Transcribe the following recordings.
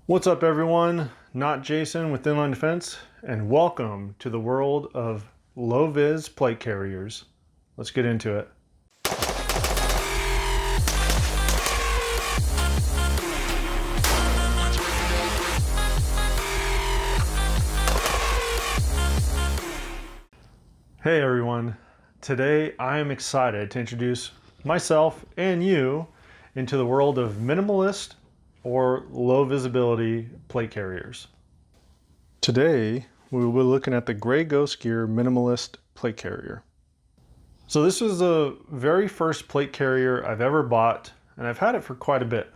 What's up everyone? Not Jason with Inline Defense, and welcome to the world of low-vis plate carriers. Let's get into it. Hey everyone, today I am excited to introduce myself and you into the world of minimalist or low visibility plate carriers. Today we will be looking at the Grey Ghost Gear Minimalist plate carrier. So this was the very first plate carrier I've ever bought, and I've had it for quite a bit.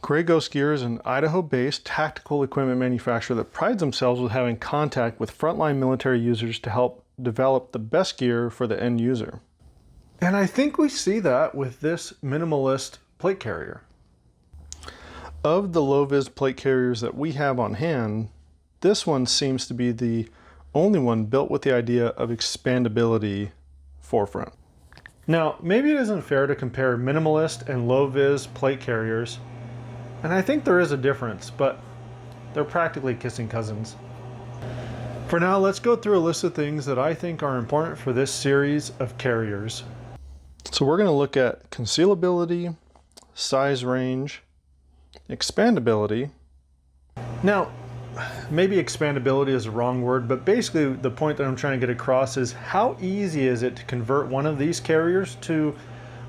Grey Ghost Gear is an Idaho-based tactical equipment manufacturer that prides themselves with having contact with frontline military users to help develop the best gear for the end user. And I think we see that with this minimalist plate carrier. Of the low-vis plate carriers that we have on hand, this one seems to be the only one built with the idea of expandability forefront. Now, maybe it isn't fair to compare minimalist and low-vis plate carriers, and I think there is a difference, but they're practically kissing cousins. For now, let's go through a list of things that I think are important for this series of carriers. So we're going to look at concealability, size range, expandability. Now, maybe expandability is the wrong word, but basically the point that I'm trying to get across is how easy is it to convert one of these carriers to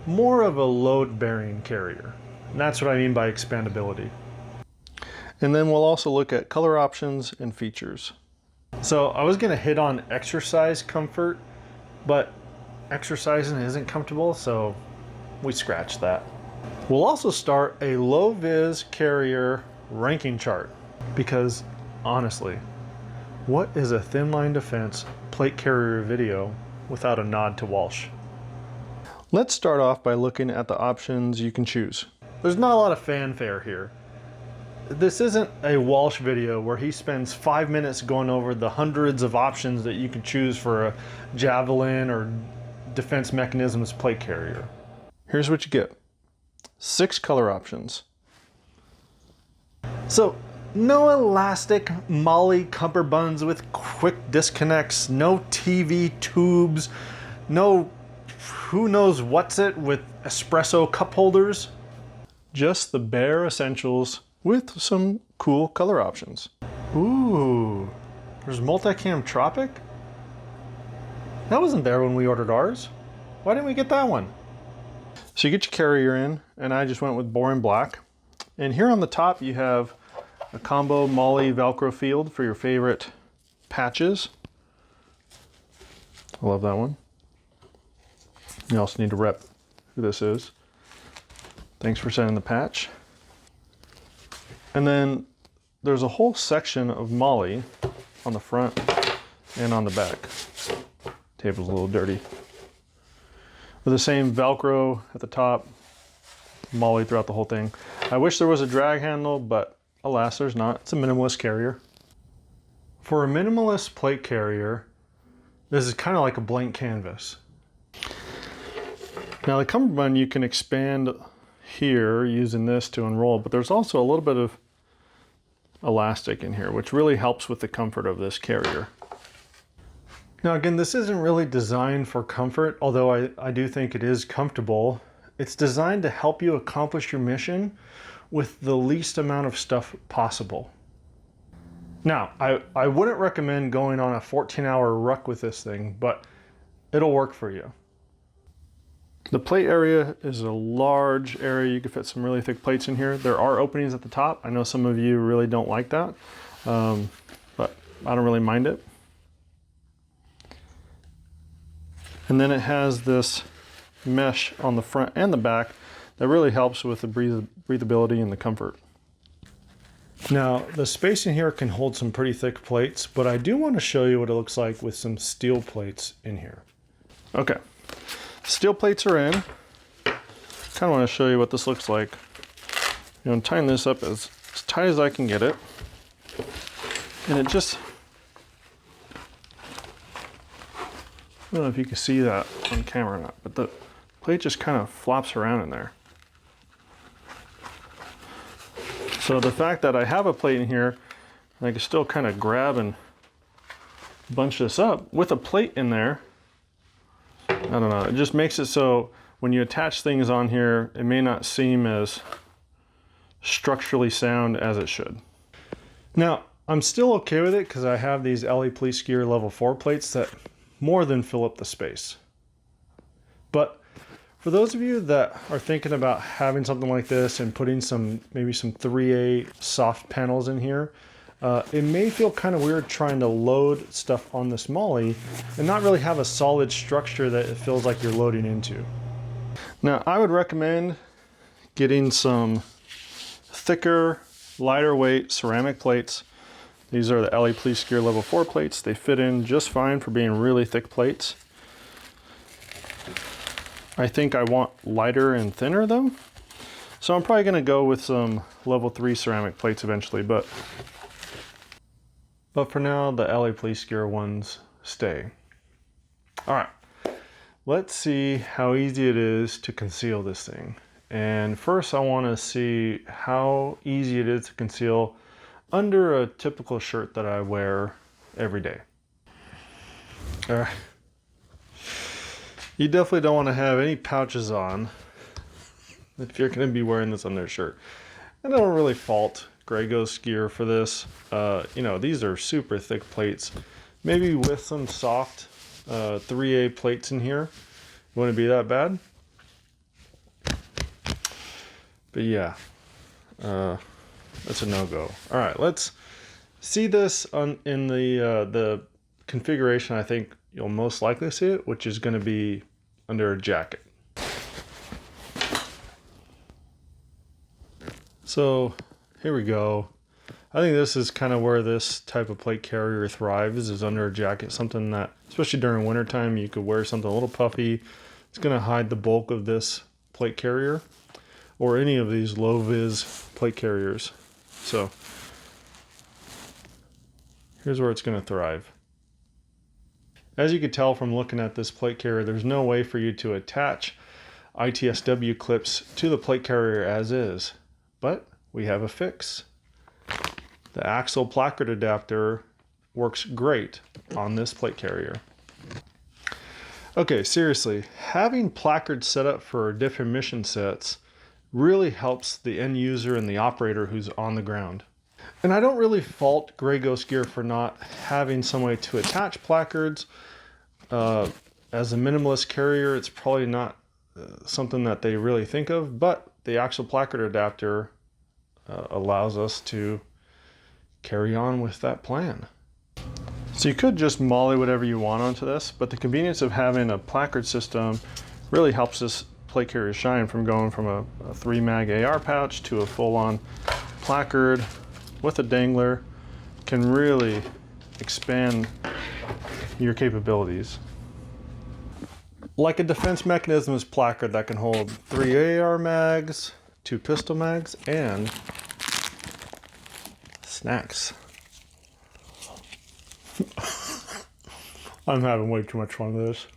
more of a load-bearing carrier? And that's what I mean by expandability. And then we'll also look at color options and features. So I was going to hit on exercise comfort, but exercising isn't comfortable, so we scratched that. We'll also start a low-vis carrier ranking chart, because honestly, what is a thin line defense plate carrier video without a nod to Walsh? Let's start off by looking at the options you can choose. There's not a lot of fanfare here. This isn't a Walsh video where he spends 5 minutes going over the hundreds of options that you can choose for a Javelin or Defense Mechanisms plate carrier. Here's what you get. 6 color options. So, no elastic MOLLE cummerbunds with quick disconnects, no TV tubes, no who knows what's it with espresso cup holders. Just the bare essentials with some cool color options. Ooh, there's multicam Tropic? That wasn't there when we ordered ours. Why didn't we get that one? So you get your carrier in, and I just went with boring black. And here on the top you have a combo MOLLE Velcro field for your favorite patches. I love that one. You also need to rep who this is. Thanks for sending the patch. And then there's a whole section of MOLLE on the front and on the back. Table's a little dirty. With the same Velcro at the top, MOLLE throughout the whole thing. I wish there was a drag handle, but alas, there's not. It's a minimalist carrier. For a minimalist plate carrier, this is kind of like a blank canvas. Now the cummerbund you can expand here using this to unroll, but there's also a little bit of elastic in here, which really helps with the comfort of this carrier. Now again, this isn't really designed for comfort, although I do think it is comfortable. It's designed to help you accomplish your mission with the least amount of stuff possible. Now, I wouldn't recommend going on a 14-hour ruck with this thing, but it'll work for you. The plate area is a large area. You can fit some really thick plates in here. There are openings at the top. I know some of you really don't like that, but I don't really mind it. And then it has this mesh on the front and the back that really helps with the breathability and the comfort. Now, the space in here can hold some pretty thick plates, but I do want to show you what it looks like with some steel plates in here. Okay, steel plates are in. Kind of want to show you what this looks like. You know, I'm tying this up as tight as I can get it. And it just, I don't know if you can see that on camera or not, but the plate just kind of flops around in there. So the fact that I have a plate in here, I can still kind of grab and bunch this up with a plate in there. I don't know, it just makes it so when you attach things on here, it may not seem as structurally sound as it should. Now, I'm still okay with it because I have these Ballistic Gear level 4 plates that more than fill up the space. But for those of you that are thinking about having something like this and putting maybe some 3A soft panels in here, it may feel kind of weird trying to load stuff on this MOLLE and not really have a solid structure that it feels like you're loading into. Now, I would recommend getting some thicker, lighter weight ceramic plates. These are the Ballistic Gear level 4 plates. They fit in just fine for being really thick plates. I think I want lighter and thinner though. So I'm probably gonna go with some level 3 ceramic plates eventually, but for now, the Ballistic Gear ones stay. All right, let's see how easy it is to conceal this thing. And first I wanna see how easy it is to conceal under a typical shirt that I wear every day. All right. You definitely don't want to have any pouches on if you're going to be wearing this under a shirt. I don't really fault Grey Ghost Gear for this. You know, these are super thick plates. Maybe with some soft 3A plates in here, wouldn't be that bad. But yeah, that's a no-go. All right, let's see this in the configuration I think you'll most likely see it, which is going to be under a jacket. So here we go. I think this is kind of where this type of plate carrier thrives, is under a jacket, something that, especially during wintertime, you could wear something a little puffy. It's going to hide the bulk of this plate carrier or any of these low vis plate carriers. So here's where it's going to thrive. As you can tell from looking at this plate carrier, there's no way for you to attach ITSW clips to the plate carrier as is, but we have a fix. The Axl placard adapter works great on this plate carrier. Okay, seriously, having placards set up for different mission sets really helps the end user and the operator who's on the ground. And I don't really fault Grey Ghost Gear for not having some way to attach placards. As a minimalist carrier, it's probably not something that they really think of, but the Axl placard adapter allows us to carry on with that plan. So you could just MOLLE whatever you want onto this, but the convenience of having a placard system really helps this plate carrier shine from going from a 3 mag AR pouch to a full-on placard with a dangler. Can really expand your capabilities. Like a defense mechanism is placard that can hold 3 AR mags, 2 pistol mags, and snacks. I'm having way too much fun with this.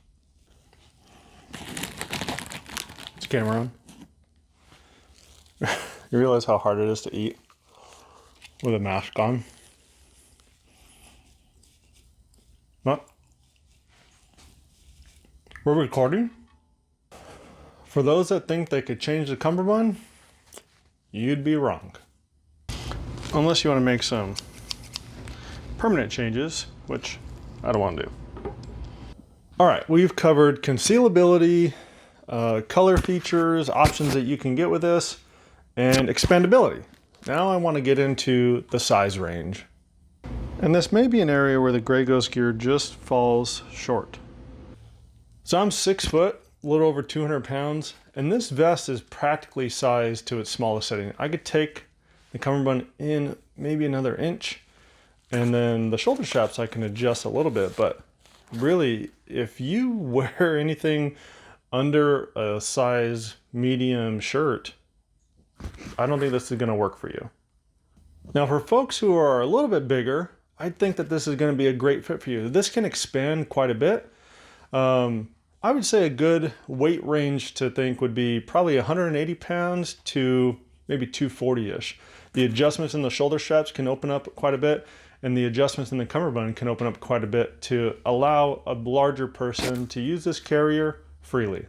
Is the camera on? You realize how hard it is to eat with a mask on? What? We're recording? For those that think they could change the cummerbund, you'd be wrong. Unless you want to make some permanent changes, which I don't want to do. All right, we've covered concealability, color features, options that you can get with this, and expandability. Now I want to get into the size range. And this may be an area where the Grey Ghost Gear just falls short. So I'm 6 foot, a little over 200 pounds, and this vest is practically sized to its smallest setting. I could take the cummerbund in maybe another inch, and then the shoulder straps I can adjust a little bit, but really, if you wear anything under a size medium shirt, I don't think this is going to work for you. Now for folks who are a little bit bigger, I think that this is going to be a great fit for you. This can expand quite a bit. I would say a good weight range to think would be probably 180 pounds to maybe 240-ish. The adjustments in the shoulder straps can open up quite a bit, and the adjustments in the cummerbund can open up quite a bit to allow a larger person to use this carrier freely.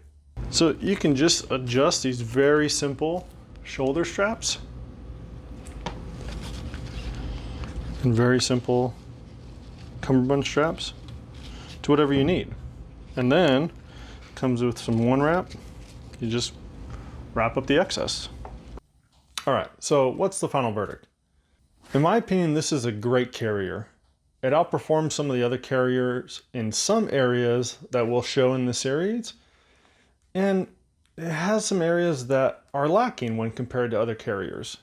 So you can just adjust these very simple shoulder straps and very simple cummerbund straps to whatever you need. And then comes with some one wrap. You just wrap up the excess. All right, so what's the final verdict? In my opinion, this is a great carrier. It outperforms some of the other carriers in some areas that we'll show in the series, and it has some areas that are lacking when compared to other carriers.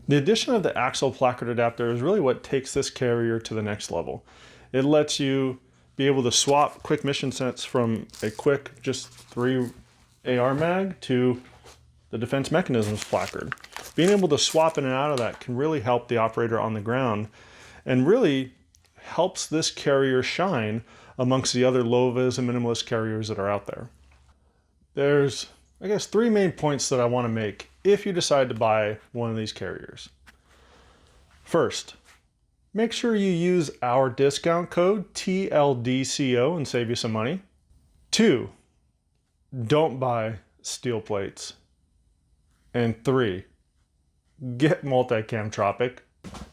The addition of the Axl placard adapter is really what takes this carrier to the next level. It lets you be able to swap quick mission sets from a quick just 3 AR mag to the defense mechanisms placard. Being able to swap in and out of that can really help the operator on the ground and really helps this carrier shine amongst the other low-vis and minimalist carriers that are out there. There's, I guess, 3 main points that I want to make if you decide to buy one of these carriers. First, make sure you use our discount code TLDCO and save you some money. 2, don't buy steel plates. And 3, get multicam tropic.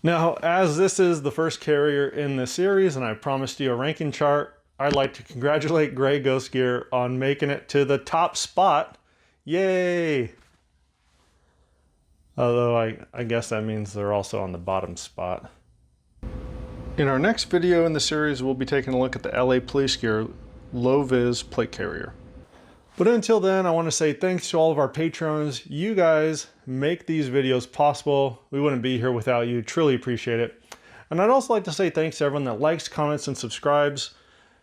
Now, as this is the first carrier in this series and I promised you a ranking chart, I'd like to congratulate Grey Ghost Gear on making it to the top spot. Yay! Although I guess that means they're also on the bottom spot. In our next video in the series, we'll be taking a look at the LA Police Gear low-vis plate carrier. But until then, I want to say thanks to all of our patrons. You guys make these videos possible. We wouldn't be here without you. Truly appreciate it. And I'd also like to say thanks to everyone that likes, comments, and subscribes.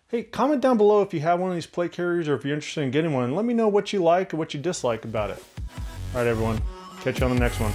Hey, comment down below if you have one of these plate carriers or if you're interested in getting one. Let me know what you like and what you dislike about it. All right, everyone. Catch you on the next one.